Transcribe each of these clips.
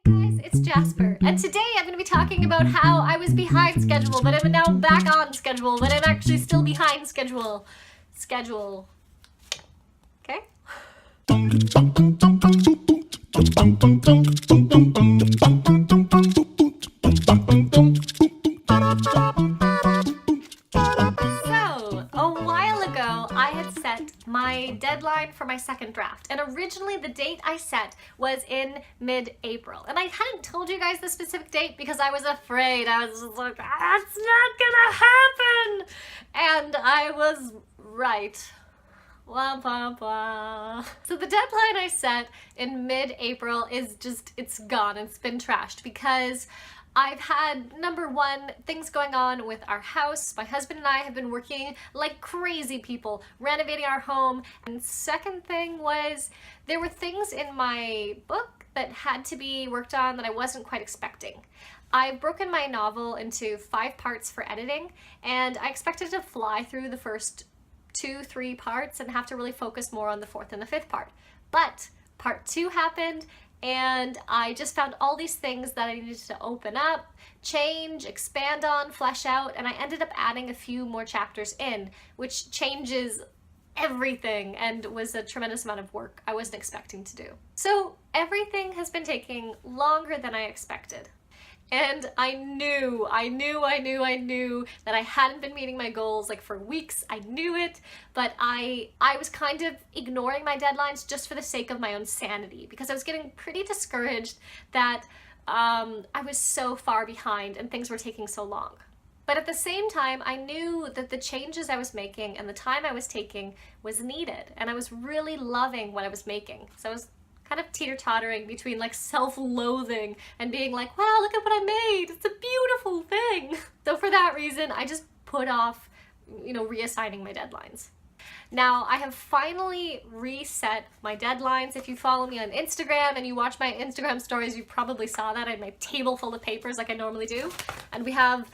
Guys, it's Jasper, and today I'm going to be talking about how I was behind schedule, but I'm now back on schedule, but I'm actually still behind schedule. Okay? So, a while ago, I had set my deadline for my second draft, and originally the date I set was in mid-April. And I hadn't told you guys the specific date because I was afraid. I was just like, that's not gonna happen! And I was right. Wah, wah, wah. So the deadline I set in mid-April is just, it's gone. It's been trashed because I've had, number one, things going on with our house. My husband and I have been working like crazy people, renovating our home. And second thing was, there were things in my book that had to be worked on that I wasn't quite expecting. I've broken my novel into 5 parts for editing, and I expected to fly through the first 2-3 parts and have to really focus more on the 4th and the 5th part. But part 2 happened, and I just found all these things that I needed to open up, change, expand on, flesh out, and I ended up adding a few more chapters in, which changes everything and was a tremendous amount of work I wasn't expecting to do. So everything has been taking longer than I expected. And I knew that I hadn't been meeting my goals like for weeks. I knew it, but I was kind of ignoring my deadlines just for the sake of my own sanity because I was getting pretty discouraged that I was so far behind and things were taking so long. But at the same time, I knew that the changes I was making and the time I was taking was needed, and I was really loving what I was making. So I was kind of teeter-tottering between like self-loathing and being like, wow, look at what I made, it's a beautiful thing. So for that reason, I just put off, reassigning my deadlines. Now, I have finally reset my deadlines. If you follow me on Instagram and you watch my Instagram stories, you probably saw that. I had my table full of papers like I normally do. And we have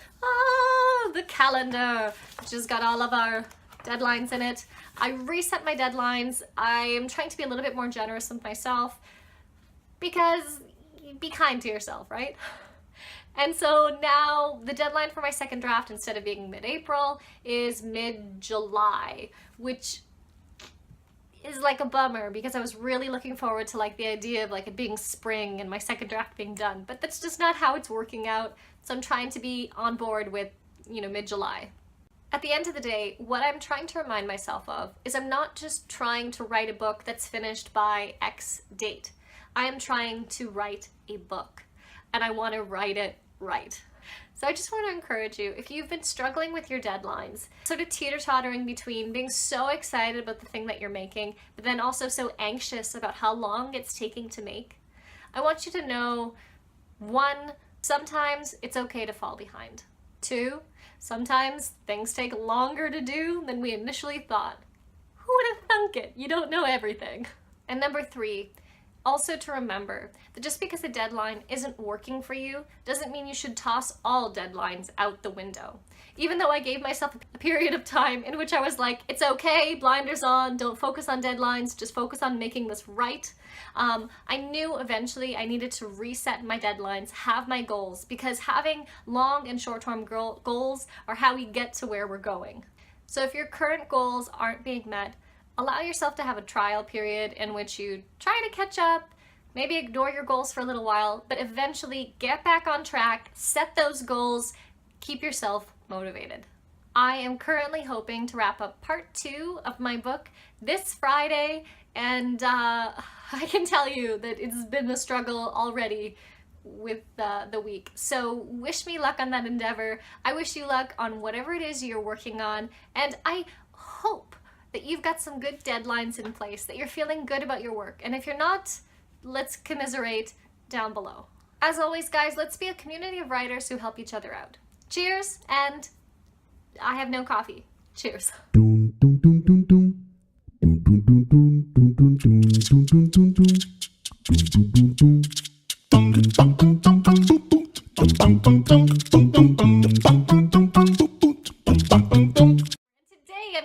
the calendar, which has got all of our deadlines in it. I reset my deadlines. I am trying to be a little bit more generous with myself because be kind to yourself, right? And so now the deadline for my second draft, instead of being mid-April, is mid-July, which is like a bummer because I was really looking forward to like the idea of like it being spring and my second draft being done, but that's just not how it's working out. So I'm trying to be on board with, mid-July. At the end of the day, what I'm trying to remind myself of is I'm not just trying to write a book that's finished by X date. I am trying to write a book, and I want to write it right. So I just want to encourage you, if you've been struggling with your deadlines, sort of teeter-tottering between being so excited about the thing that you're making, but then also so anxious about how long it's taking to make, I want you to know, 1, sometimes it's okay to fall behind. 2, sometimes things take longer to do than we initially thought. Who would have thunk it? You don't know everything. And number 3, also to remember that just because a deadline isn't working for you doesn't mean you should toss all deadlines out the window. Even though I gave myself a period of time in which I was like, it's okay, blinders on, don't focus on deadlines, just focus on making this right. I knew eventually I needed to reset my deadlines, have my goals, because having long and short-term goals are how we get to where we're going. So if your current goals aren't being met, allow yourself to have a trial period in which you try to catch up, maybe ignore your goals for a little while, but eventually get back on track, set those goals, keep yourself motivated. I am currently hoping to wrap up part 2 of my book this Friday, and I can tell you that it's been a struggle already with the week. So wish me luck on that endeavor. I wish you luck on whatever it is you're working on, and I hope that you've got some good deadlines in place, that you're feeling good about your work. And if you're not, let's commiserate down below. As always, guys, let's be a community of writers who help each other out. Cheers, and I have no coffee. Cheers. I'm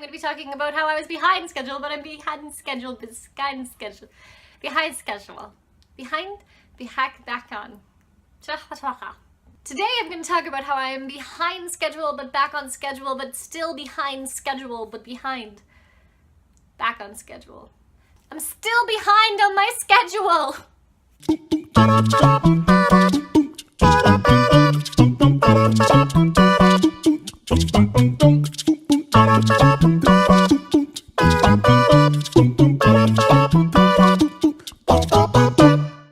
going to be talking about how I was behind schedule, but I'm behind schedule. Behind back on. Today I'm going to talk about how I am behind schedule, but back on schedule, but still behind schedule, but behind. Back on schedule. I'm still behind on my schedule!